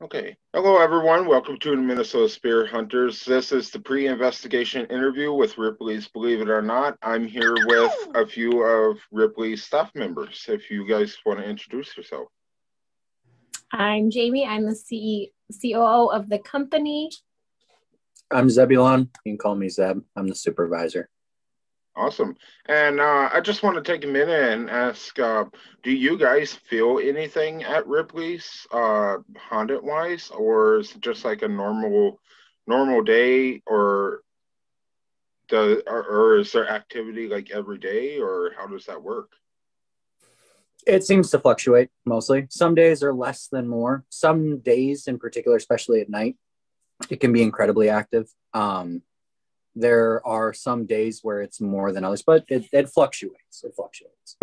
Okay. Hello, everyone. Welcome to the Minnesota Spirit Hunters. This is the pre-investigation interview with Ripley's. Believe it or not, I'm here with a few of Ripley's staff members. If you guys want to introduce yourself. I'm Jamie. I'm the COO of the company. I'm Zebulon. You can call me Zeb. I'm the supervisor. Awesome. And I just want to take a minute and ask, do you guys feel anything at Ripley's haunted-wise, or is it just like a normal day, or is there activity like every day, or how does that work? It seems to fluctuate mostly. Some days are less than more. Some days in particular, especially at night, it can be incredibly active. There are some days where it's more than others, but it fluctuates. It fluctuates.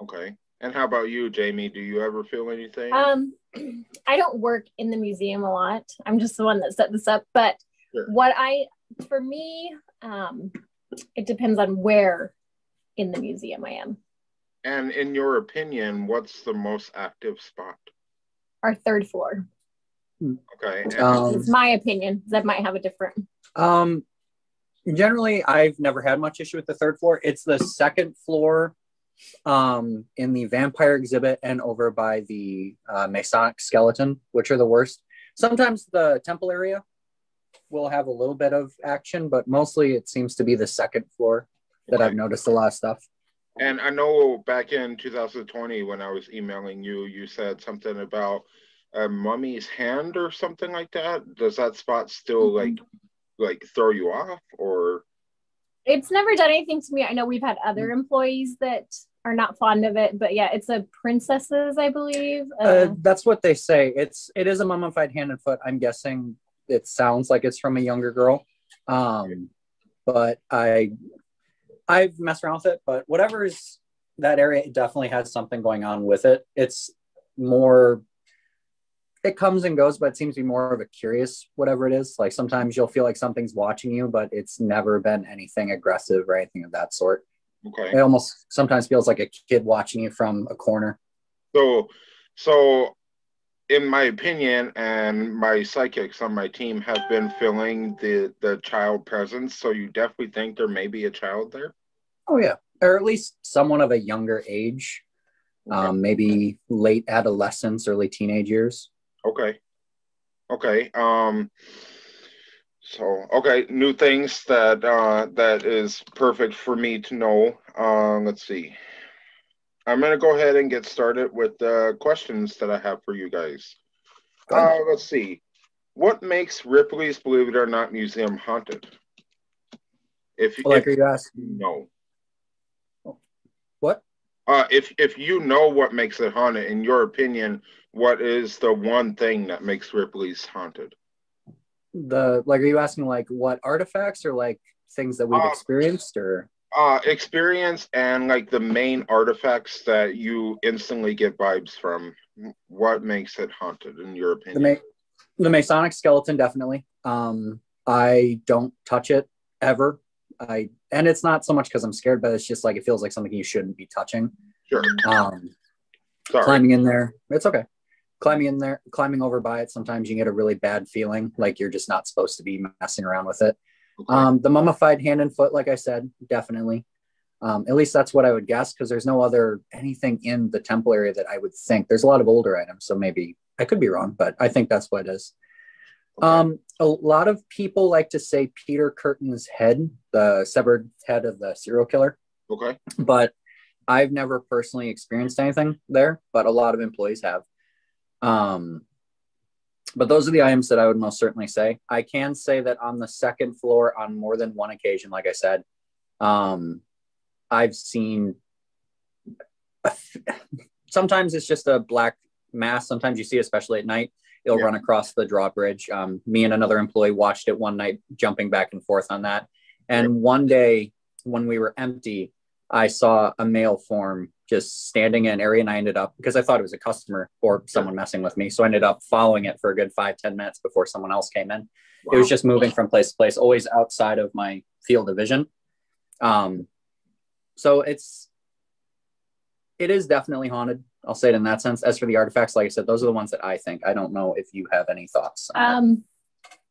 Okay. And how about you, Jamie? Do you ever feel anything? I don't work in the museum a lot. I'm just the one that set this up. But Sure. For me, it depends on where in the museum I am. And in your opinion, what's the most active spot? Our third floor. Okay. It's my opinion. That might have a different. Generally, I've never had much issue with the third floor. It's the second floor in the vampire exhibit and over by the Masonic skeleton, which are the worst. Sometimes the temple area will have a little bit of action, but mostly it seems to be the second floor that I've noticed a lot of stuff. And I know back in 2020 when I was emailing you, you said something about a mummy's hand or something like that. Does that spot still like throw you off, or? It's never done anything to me. I know we've had other employees that are not fond of it, but yeah, it's a princess's, I believe. That's what they say. It is a mummified hand and foot. I'm guessing it sounds like it's from a younger girl. But I've messed around with it, but whatever is that area, it definitely has something going on with it. It's more, it comes and goes, but it seems to be more of a curious, whatever it is. Like sometimes you'll feel like something's watching you, but it's never been anything aggressive or anything of that sort. Okay. It almost sometimes feels like a kid watching you from a corner. So in my opinion, and my psychics on my team have been feeling the child presence. So you definitely think there may be a child there? Oh yeah. Or at least someone of a younger age, maybe late adolescence, early teenage years. Okay. New things that is perfect for me to know. Let's see. I'm gonna go ahead and get started with the questions that I have for you guys. Let's see. What makes Ripley's Believe It or Not Museum haunted? Are you asking? No. What? If you know what makes it haunted, in your opinion, what is the one thing that makes Ripley's haunted? Are you asking like what artifacts or like things that we've experienced, or? Experience and like the main artifacts that you instantly get vibes from. What makes it haunted, in your opinion? The Masonic skeleton, definitely. I don't touch it ever. And it's not so much because I'm scared, but it's just like it feels like something you shouldn't be touching. Sure. Climbing in there, it's okay. Climbing over by it, sometimes you get a really bad feeling, like you're just not supposed to be messing around with it. Okay. The mummified hand and foot, like I said, definitely. At least that's what I would guess, because there's no other anything in the temple area that I would think. There's a lot of older items, so maybe I could be wrong, but I think that's what it is. Okay. A lot of people like to say Peter Curtin's head, the severed head of the serial killer. Okay. But I've never personally experienced anything there, but a lot of employees have. But those are the items that I would most certainly say. I can say that on the second floor, on more than one occasion, like I said, I've seen, sometimes it's just a black mass. Sometimes you see, especially at night, it'll run across the drawbridge. Me and another employee watched it one night, jumping back and forth on that. And one day when we were empty, I saw a male form just standing in an area, and I ended up, because I thought it was a customer or someone messing with me, so I ended up following it for a good 5-10 minutes before someone else came in. Wow. It was just moving from place to place, always outside of my field of vision. So It is definitely haunted. I'll say it in that sense. As for the artifacts, like I said, those are the ones that I think. I don't know if you have any thoughts.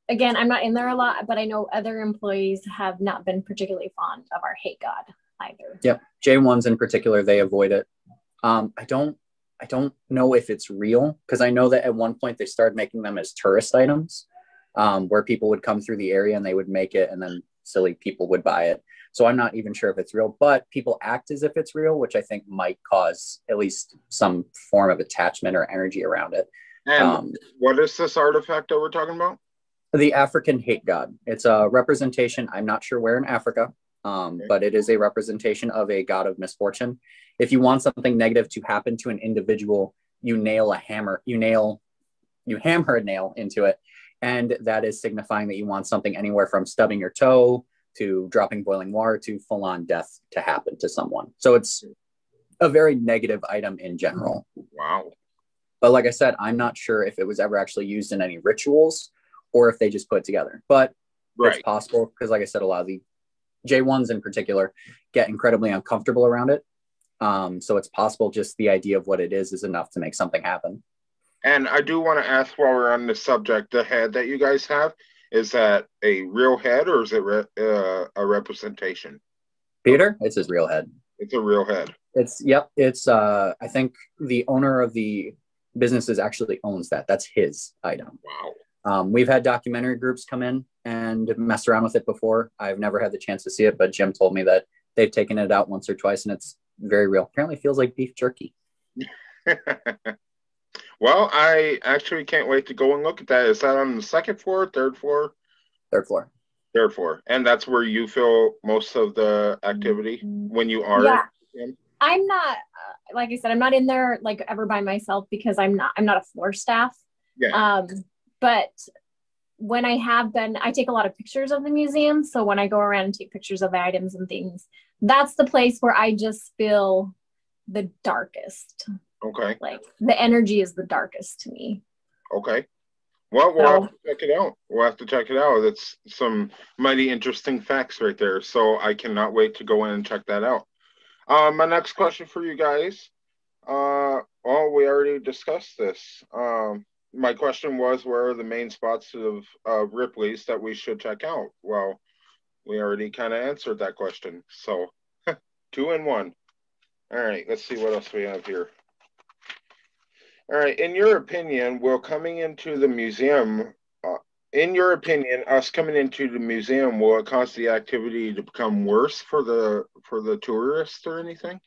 Again, I'm not in there a lot, but I know other employees have not been particularly fond of our hate god either. Yep. J1s in particular, they avoid it. I don't know if it's real, because I know that at one point they started making them as tourist items, where people would come through the area and they would make it, and then silly people would buy it. So I'm not even sure if it's real, but people act as if it's real, which I think might cause at least some form of attachment or energy around it. And what is this artifact that we're talking about? The African hate god. It's a representation. I'm not sure where in Africa, but it is a representation of a god of misfortune. If you want something negative to happen to an individual, you hammer a nail into it. And that is signifying that you want something anywhere from stubbing your toe to dropping boiling water to full-on death to happen to someone. So it's a very negative item in general. Wow. But like I said, I'm not sure if it was ever actually used in any rituals or if they just put it together. But it's possible, because like I said, a lot of the J1s in particular get incredibly uncomfortable around it. So it's possible just the idea of what it is enough to make something happen. And I do want to ask, while we're on the subject, the head that you guys have, is that a real head or is it a representation? Peter, it's his real head. It's a real head. It's I think the owner of the businesses actually owns that. That's his item. Wow. We've had documentary groups come in and mess around with it before. I've never had the chance to see it, but Jim told me that they've taken it out once or twice and it's very real. Apparently feels like beef jerky. Well, I actually can't wait to go and look at that. Is that on the second floor, third floor? Third floor. Third floor. And that's where you feel most of the activity when you are? Yeah. I'm not, like I said, I'm not in there like ever by myself because I'm not a floor staff. Yeah. But when I have been, I take a lot of pictures of the museum. So when I go around and take pictures of the items and things, that's the place where I just feel the darkest. Okay. Like the energy is the darkest to me. Okay. Well, we'll have to check it out. We'll have to check it out. It's some mighty interesting facts right there. So I cannot wait to go in and check that out. My next question for you guys. Well, we already discussed this. My question was, where are the main spots of Ripley's that we should check out? Well, we already kind of answered that question. So 2 in 1. All right, let's see what else we have here. All right, in your opinion, will coming into the museum, us coming into the museum, will it cause the activity to become worse for the tourists or anything?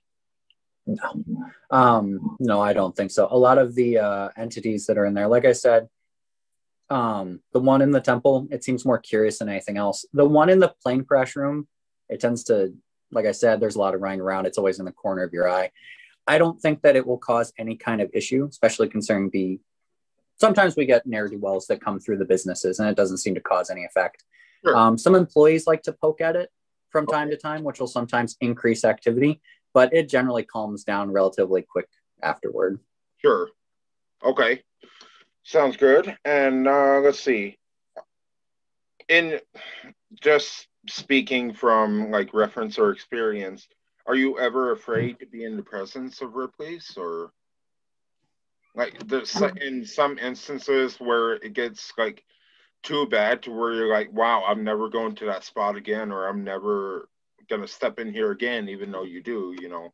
No, I don't think so. A lot of the entities that are in there, like I said, the one in the temple, it seems more curious than anything else. The one in the plane crash room, it tends to, like I said, there's a lot of running around. It's always in the corner of your eye. I don't think that it will cause any kind of issue, especially concerning sometimes we get ne'er-do-wells that come through the businesses and it doesn't seem to cause any effect. Sure. Some employees like to poke at it from time to time, which will sometimes increase activity, but it generally calms down relatively quick afterward. Sure. Okay. Sounds good. And let's see. In just speaking from like reference or experience, are you ever afraid to be in the presence of Ripley's, or like there's in some instances where it gets like too bad to where you're like, wow, I'm never going to that spot again, or I'm never gonna step in here again, even though you do, you know?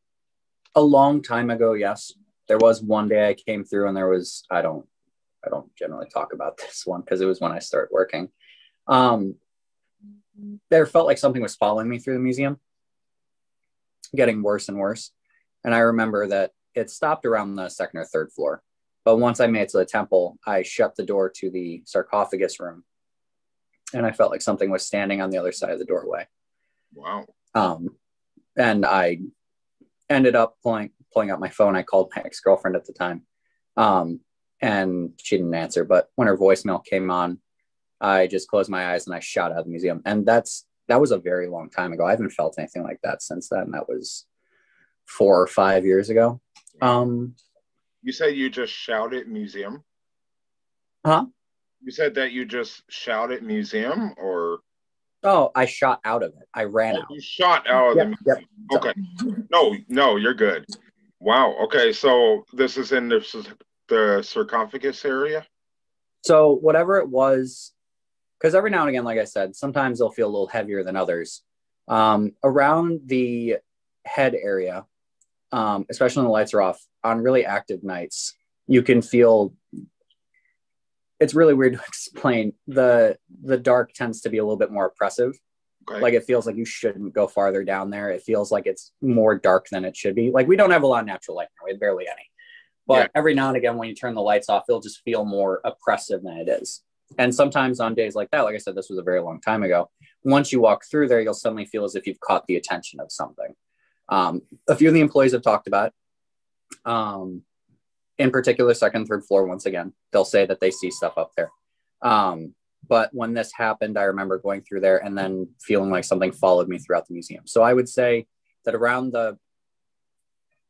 A long time ago, yes. There was one day I came through and there was, I don't generally talk about this one because it was when I started working. There felt like something was following me through the museum, getting worse and worse. And I remember that it stopped around the second or third floor. But once I made it to the temple, I shut the door to the sarcophagus room. And I felt like something was standing on the other side of the doorway. Wow. And I ended up pulling out my phone. I called my ex-girlfriend at the time. And she didn't answer. But when her voicemail came on, I just closed my eyes and I shot out of the museum. And that was a very long time ago. I haven't felt anything like that since then. That was 4 or 5 years ago. You said you just shouted museum? Huh? You said that you just shouted museum, or? Oh, I shot out of it. I ran out. You shot out of the museum. Yep. Okay. No, you're good. Wow. Okay. So this is in the sarcophagus area? So whatever it was, because every now and again, like I said, sometimes they'll feel a little heavier than others. Around the head area, especially when the lights are off, on really active nights, you can feel, it's really weird to explain. The dark tends to be a little bit more oppressive. Okay. Like it feels like you shouldn't go farther down there. It feels like it's more dark than it should be. Like we don't have a lot of natural light now. We have barely any. But every now and again, when you turn the lights off, it'll just feel more oppressive than it is. And sometimes on days like that, like I said, this was a very long time ago. Once you walk through there, you'll suddenly feel as if you've caught the attention of something. A few of the employees have talked about, in particular, second, third floor. Once again, they'll say that they see stuff up there. But when this happened, I remember going through there and then feeling like something followed me throughout the museum. So I would say that around the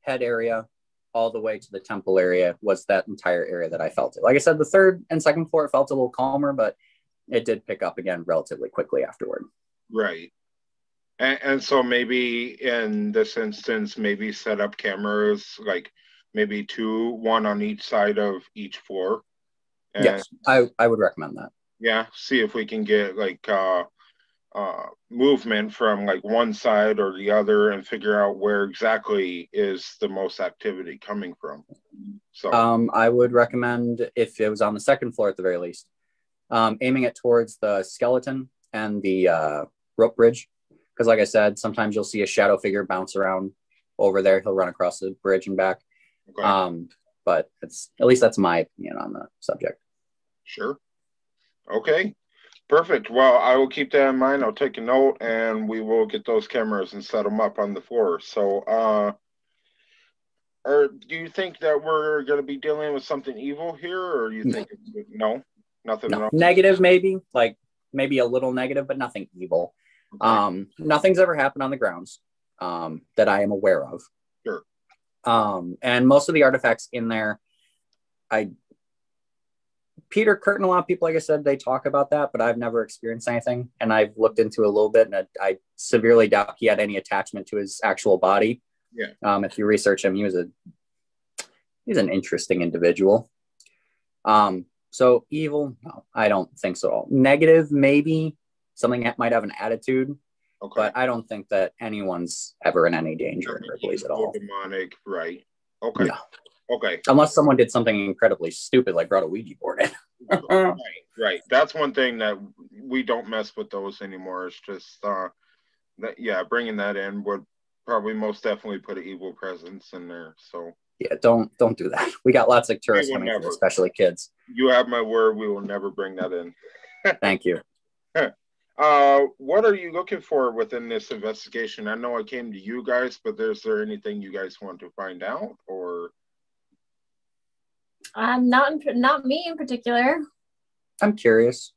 head area, all the way to the temple area, was that entire area that I felt it. Like I said, the third and second floor, it felt a little calmer, but it did pick up again relatively quickly afterward. Right. And so maybe in this instance, maybe set up cameras, like maybe two, one on each side of each floor. And yes, I would recommend that. Yeah, see if we can get like movement from like one side or the other and figure out where exactly is the most activity coming from. So I would recommend, if it was on the second floor at the very least, aiming it towards the skeleton and the rope bridge. Because like I said, sometimes you'll see a shadow figure bounce around over there. He'll run across the bridge and back. Okay. But it's, at least that's my opinion on the subject. Sure. Okay. Perfect. Well, I will keep that in mind. I'll take a note, and we will get those cameras and set them up on the floor. So, or do you think that we're going to be dealing with something evil here, or you think no, nothing? No. Negative, maybe, like maybe a little negative, but nothing evil. Okay. Nothing's ever happened on the grounds that I am aware of. Sure. And most of the artifacts in there, Peter Curtin, a lot of people, like I said, they talk about that, but I've never experienced anything. And I've looked into it a little bit, and I severely doubt he had any attachment to his actual body. Yeah. If you research him, he's an interesting individual. So evil, no, I don't think so at all. Negative, maybe something that might have an attitude. Okay. But I don't think that anyone's ever in any danger in Ripley's at all. Demonic, right? Okay. No. Okay. Unless someone did something incredibly stupid, like brought a Ouija board in. Right. That's one thing that we don't mess with those anymore. It's just bringing that in would probably most definitely put an evil presence in there. So yeah, don't do that. We got lots of tourists coming through, especially kids. You have my word. We will never bring that in. Thank you. What are you looking for within this investigation? I know I came to you guys, but is there anything you guys want to find out, or? Not me in particular. I'm curious.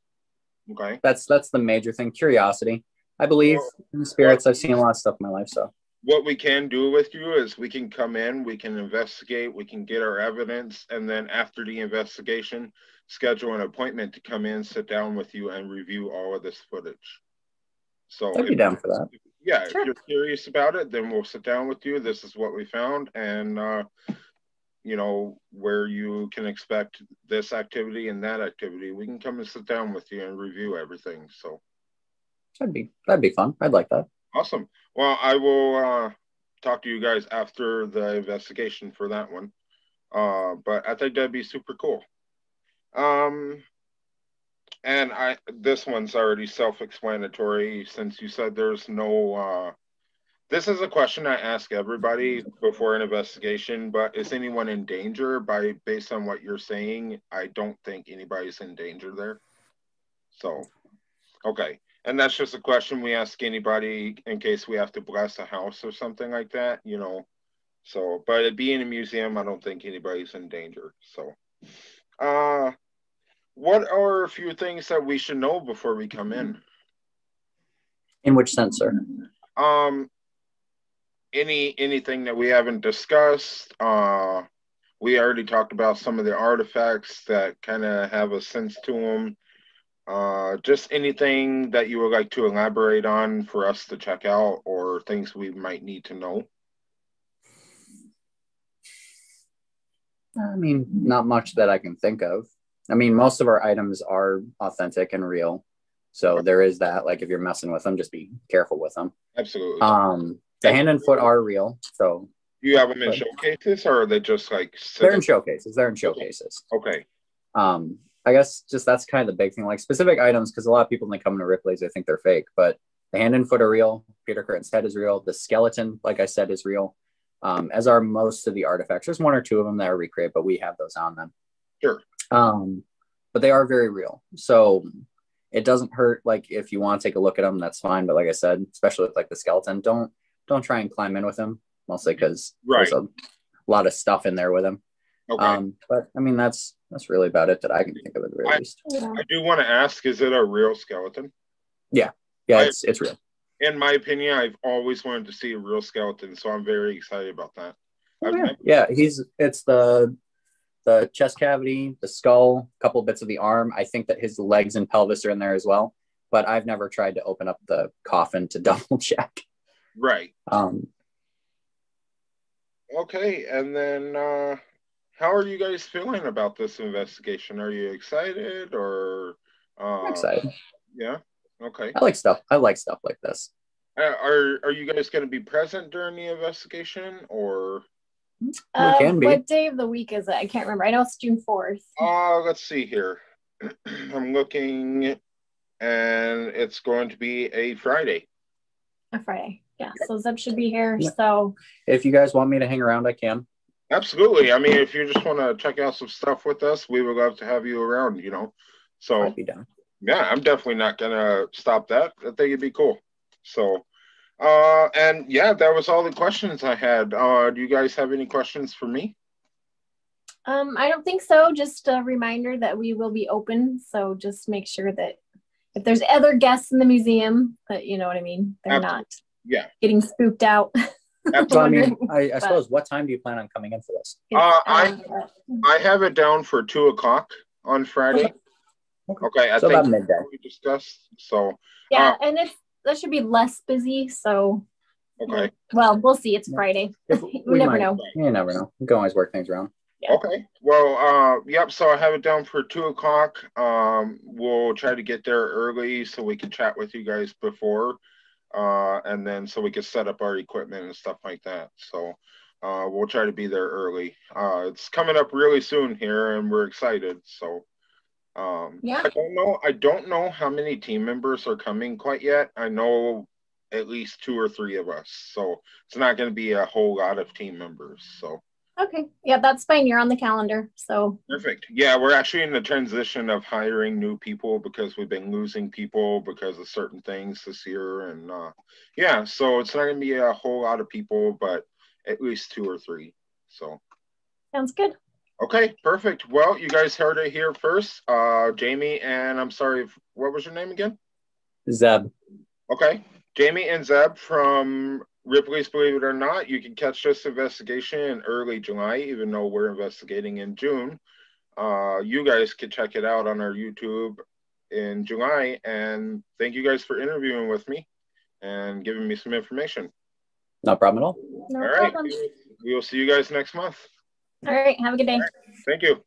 Okay. That's the major thing. Curiosity. I believe in spirits. I've seen a lot of stuff in my life. So what we can do with you is we can come in, we can investigate, we can get our evidence, and then after the investigation, schedule an appointment to come in, sit down with you, and review all of this footage. So I'd be down for that. Yeah, sure. If you're curious about it, then we'll sit down with you. This is what we found, and where you can expect this activity and that activity. We can come and sit down with you and review everything. So that'd be fun. I'd like that. Awesome. Well, I will talk to you guys after the investigation for that one. But I think that'd be super cool. And this one's already self-explanatory, since you said there's no this is a question I ask everybody before an investigation, but is anyone in danger? Based on what you're saying, I don't think anybody's in danger there. So, okay. And that's just a question we ask anybody in case we have to bless a house or something like that, So, but it being a museum, I don't think anybody's in danger. So, what are a few things that we should know before we come in? In which sense, sir? Anything that we haven't discussed. We already talked about some of the artifacts that kind of have a sense to them. Just anything that you would like to elaborate on for us to check out, or things we might need to know. I mean, not much that I can think of. I mean, most of our items are authentic and real. So there is that. Like if you're messing with them, just be careful with them. Absolutely. The hand and foot are real. So you have them in showcases, or are they just like they're in showcases? They're in showcases. Okay. I guess just that's kind of the big thing. Like specific items, because a lot of people when they come into Ripley's, they think they're fake, but the hand and foot are real. Peter Curtin's head is real. The skeleton, like I said, is real. As are most of the artifacts. There's one or two of them that are recreated, but we have those on them. Sure. But they are very real. So it doesn't hurt. Like if you want to take a look at them, that's fine. But like I said, especially with like the skeleton, don't try and climb in with him, mostly because there's a lot of stuff in there with him. Okay. But I mean, that's really about it that I can think of at the very least. I do want to ask, is it a real skeleton? Yeah, it's real. In my opinion, I've always wanted to see a real skeleton, so I'm very excited about that. It's the chest cavity, the skull, a couple bits of the arm. I think that his legs and pelvis are in there as well, but I've never tried to open up the coffin to double check. Right. Okay, and then how are you guys feeling about this investigation? Are you excited or? I'm excited. Yeah. Okay. I like stuff like this. Are you guys going to be present during the investigation, or? We can be. What day of the week is it? I can't remember. I know it's June 4th. Let's see here. I'm looking, and it's going to be a Friday. A Friday. Yeah. So Zeb should be here. Yeah. So if you guys want me to hang around, I can. Absolutely. I mean, if you just want to check out some stuff with us, we would love to have you around, So I'd be down. Yeah, I'm definitely not gonna stop that. I think it'd be cool. So and yeah, that was all the questions I had. Do you guys have any questions for me? I don't think so. Just a reminder that we will be open. So just make sure that if there's other guests in the museum, that you know what I mean, they're not getting spooked out. So, I mean, I suppose, what time do you plan on coming in for this? I have it down for 2:00 on Friday. Okay, I think about midday. We discussed. So yeah, and that should be less busy. So okay. Well, we'll see. It's Friday. You never know. You never know. You can always work things around. Yeah. Okay. Well, yep. So I have it down for 2:00. We'll try to get there early so we can chat with you guys before, and then so we can set up our equipment and stuff like that. So we'll try to be there early. It's coming up really soon here, and we're excited. So. I don't know how many team members are coming quite yet. I know at least 2 or 3 of us, so it's not going to be a whole lot of team members. So okay, yeah, that's fine. You're on the calendar, so perfect. Yeah, we're actually in the transition of hiring new people because we've been losing people because of certain things this year, and so it's not going to be a whole lot of people, but at least 2 or 3. So sounds good. Okay, perfect. Well, you guys heard it here first. Jamie and I'm sorry, what was your name again? Zeb. Okay, Jamie and Zeb from Ripley's, believe it or not. You can catch this investigation in early July, even though we're investigating in June. You guys can check it out on our YouTube in July. And thank you guys for interviewing with me and giving me some information. No problem at all. No problem. We will see you guys next month. All right. Have a good day. Right. Thank you.